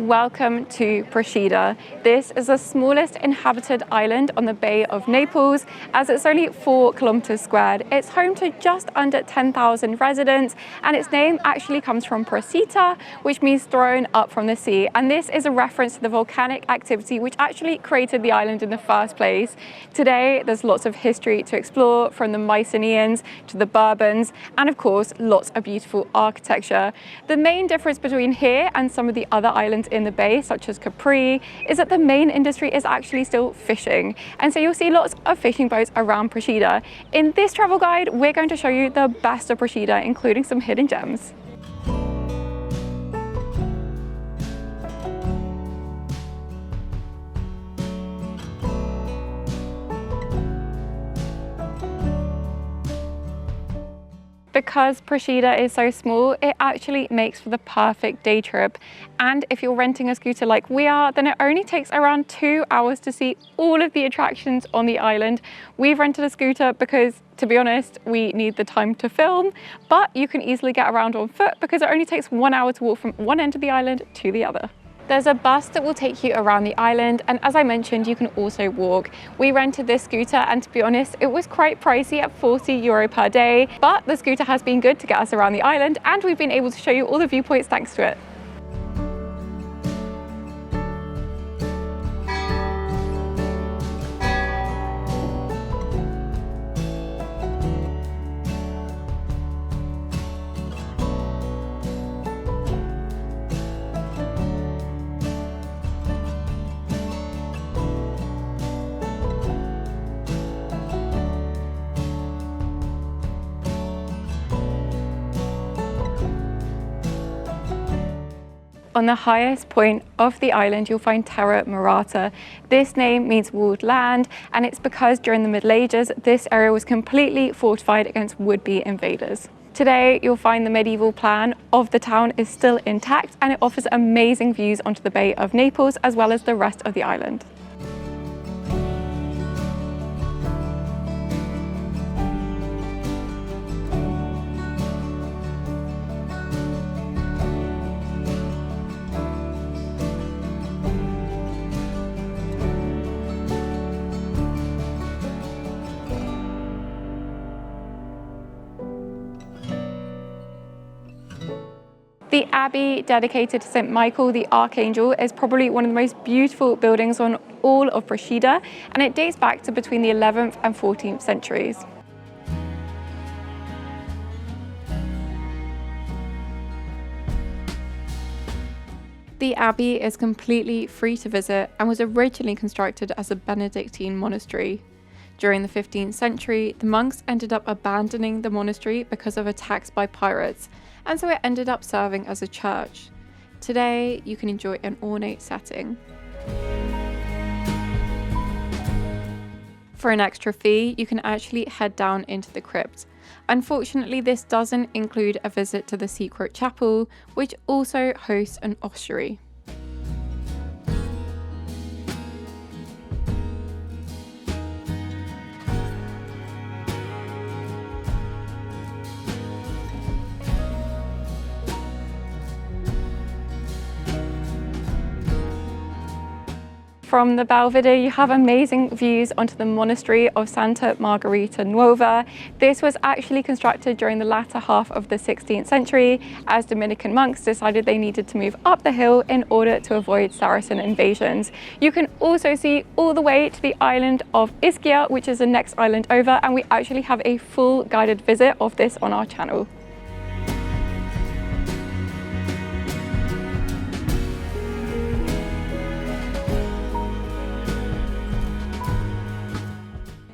Welcome to Procida. This is the smallest inhabited island on the Bay of Naples, as it's only 4 kilometers squared. It's home to just under 10,000 residents, and its name actually comes from Procida, which means thrown up from the sea. And this is a reference to the volcanic activity which actually created the island in the first place. Today, there's lots of history to explore, from the Mycenaeans to the Bourbons, and of course, lots of beautiful architecture. The main difference between here and some of the other islands in the bay, such as Capri, is that the main industry is actually still fishing. And so you'll see lots of fishing boats around Procida. In this travel guide, we're going to show you the best of Procida, including some hidden gems. Because Procida is so small, it actually makes for the perfect day trip. And if you're renting a scooter like we are, then it only takes around 2 hours to see all of the attractions on the island. We've rented a scooter because, to be honest, we need the time to film, but you can easily get around on foot because it only takes 1 hour to walk from one end of the island to the other. There's a bus that will take you around the island, and as I mentioned, you can also walk. We rented this scooter, and to be honest, it was quite pricey at €40 per day, but the scooter has been good to get us around the island, and we've been able to show you all the viewpoints thanks to it. On the highest point of the island, you'll find Terra Murata. This name means walled land, and it's because during the Middle Ages, this area was completely fortified against would-be invaders. Today, you'll find the medieval plan of the town is still intact, and it offers amazing views onto the Bay of Naples, as well as the rest of the island. The abbey, dedicated to St. Michael the Archangel, is probably one of the most beautiful buildings on all of Procida, and it dates back to between the 11th and 14th centuries. The abbey is completely free to visit and was originally constructed as a Benedictine monastery. During the 15th century, the monks ended up abandoning the monastery because of attacks by pirates, and so it ended up serving as a church. Today, you can enjoy an ornate setting. For an extra fee, you can actually head down into the crypt. Unfortunately, this doesn't include a visit to the secret chapel, which also hosts an ossuary. From the Belvedere, you have amazing views onto the monastery of Santa Margherita Nuova. This was actually constructed during the latter half of the 16th century, as Dominican monks decided they needed to move up the hill in order to avoid Saracen invasions. You can also see all the way to the island of Ischia, which is the next island over, and we actually have a full guided visit of this on our channel.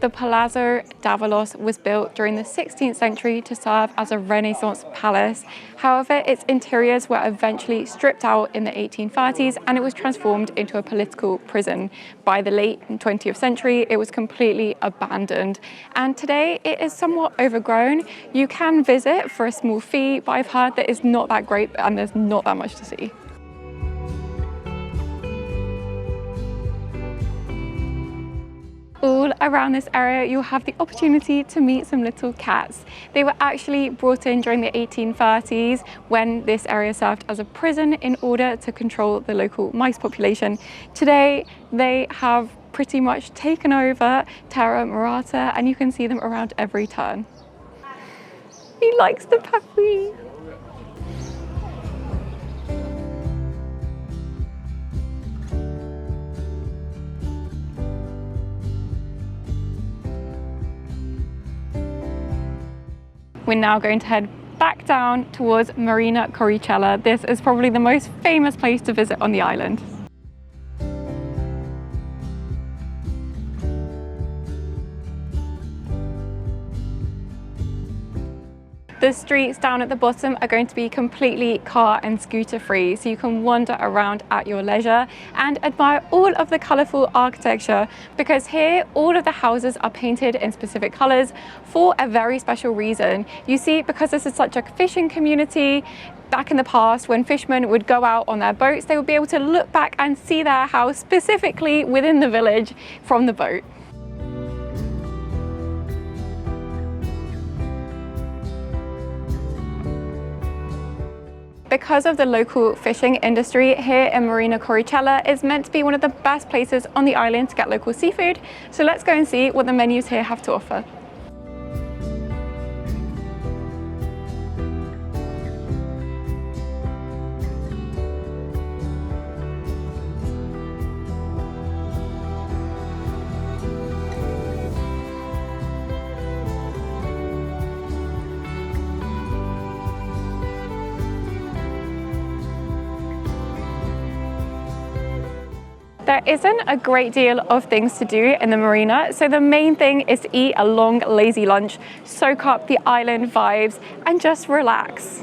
The Palazzo d'Avalos was built during the 16th century to serve as a Renaissance palace. However, its interiors were eventually stripped out in the 1830s, and it was transformed into a political prison. By the late 20th century, it was completely abandoned. And today, it is somewhat overgrown. You can visit for a small fee, but I've heard that it's not that great and there's not that much to see. All around this area, you'll have the opportunity to meet some little cats. They were actually brought in during the 1830s when this area served as a prison in order to control the local mice population. Today, they have pretty much taken over Terra Murata, and you can see them around every turn. He likes the puppy. We're now going to head back down towards Marina Coricella. This is probably the most famous place to visit on the island. The streets down at the bottom are going to be completely car and scooter free, so you can wander around at your leisure and admire all of the colourful architecture, because here all of the houses are painted in specific colours for a very special reason. You see, because this is such a fishing community, back in the past when fishermen would go out on their boats, they would be able to look back and see their house specifically within the village from the boat. Because of the local fishing industry here in Marina Coricella, is meant to be one of the best places on the island to get local seafood. So let's go and see what the menus here have to offer. There isn't a great deal of things to do in the marina, so the main thing is to eat a long, lazy lunch, soak up the island vibes, and just relax.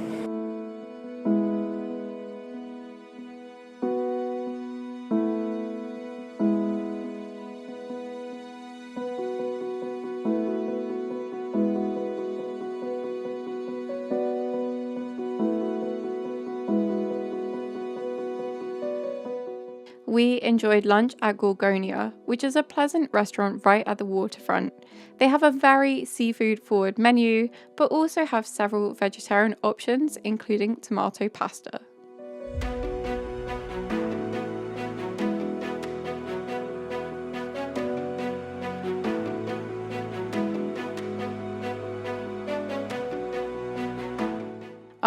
We enjoyed lunch at Gorgonia, which is a pleasant restaurant right at the waterfront. They have a very seafood-forward menu, but also have several vegetarian options, including tomato pasta.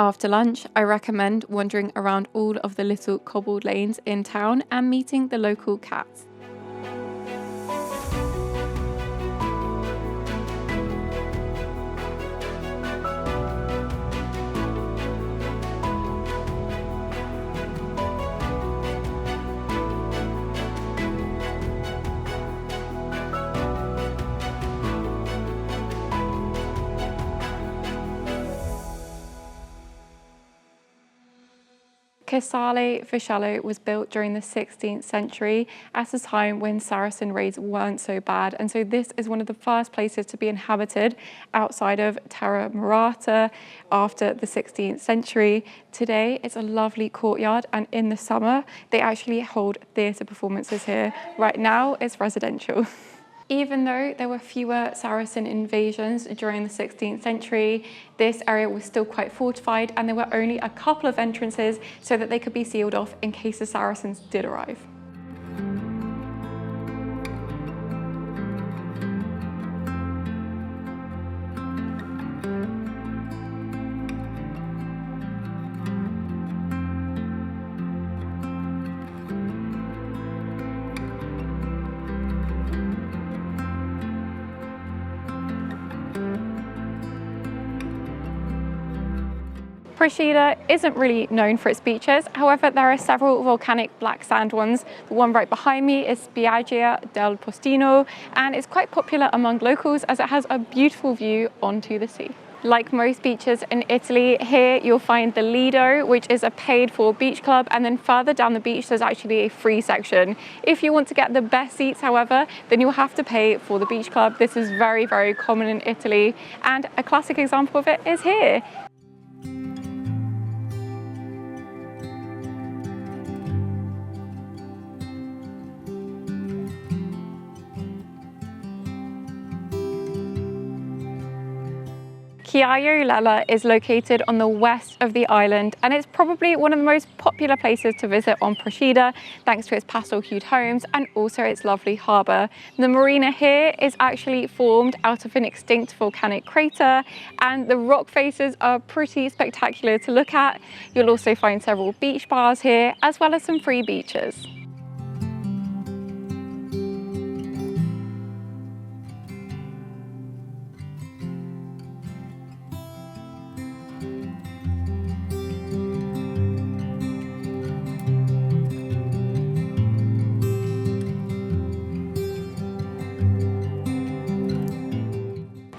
After lunch, I recommend wandering around all of the little cobbled lanes in town and meeting the local cats. Casale Fishello was built during the 16th century at a time when Saracen raids weren't so bad, and so this is one of the first places to be inhabited outside of Terra Murata after the 16th century. Today it's a lovely courtyard, and in the summer they actually hold theatre performances here. Right now it's residential. Even though there were fewer Saracen invasions during the 16th century, this area was still quite fortified, and there were only a couple of entrances so that they could be sealed off in case the Saracens did arrive. Procida isn't really known for its beaches. However, there are several volcanic black sand ones. The one right behind me is Spiaggia del Postino, and it's quite popular among locals as it has a beautiful view onto the sea. Like most beaches in Italy, here you'll find the Lido, which is a paid-for beach club, and then further down the beach there's actually a free section. If you want to get the best seats, however, then you'll have to pay for the beach club. This is very, very common in Italy, and a classic example of it is here. Chiaio Lella is located on the west of the island, and it's probably one of the most popular places to visit on Procida, thanks to its pastel-hued homes and also its lovely harbour. The marina here is actually formed out of an extinct volcanic crater, and the rock faces are pretty spectacular to look at. You'll also find several beach bars here, as well as some free beaches.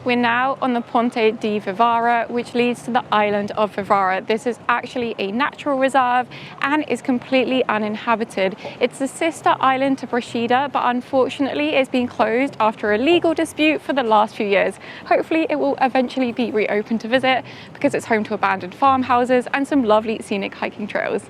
We're now on the Ponte di Vivara, which leads to the island of Vivara. This is actually a natural reserve and is completely uninhabited. It's the sister island to Procida, but unfortunately it's been closed after a legal dispute for the last few years. Hopefully it will eventually be reopened to visit because it's home to abandoned farmhouses and some lovely scenic hiking trails.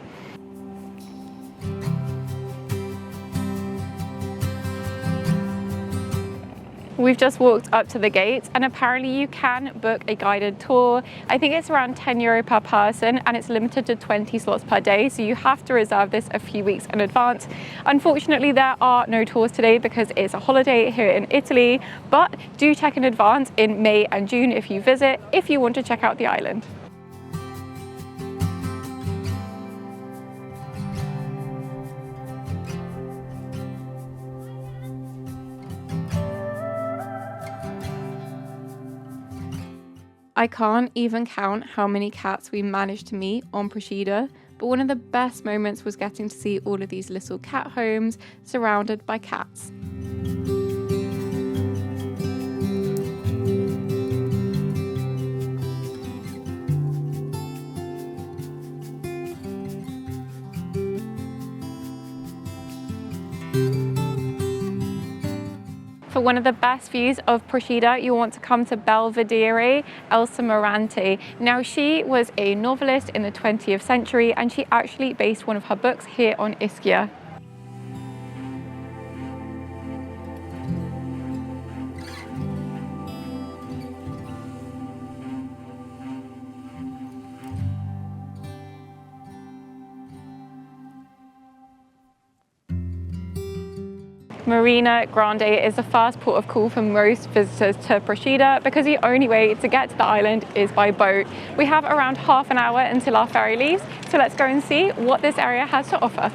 We've just walked up to the gates, and apparently you can book a guided tour. I think it's around €10 per person, and it's limited to 20 slots per day, so you have to reserve this a few weeks in advance. Unfortunately, there are no tours today because it's a holiday here in Italy, but do check in advance in May and June if you visit, if you want to check out the island. I can't even count how many cats we managed to meet on Procida, but one of the best moments was getting to see all of these little cat homes surrounded by cats. For one of the best views of Procida, you'll want to come to Belvedere Elsa Morante. Now, she was a novelist in the 20th century, and she actually based one of her books here on Ischia. Marina Grande is the first port of call for most visitors to Procida because the only way to get to the island is by boat. We have around half an hour until our ferry leaves, so let's go and see what this area has to offer.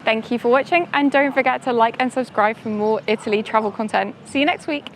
Thank you for watching, and don't forget to like and subscribe for more Italy travel content. See you next week.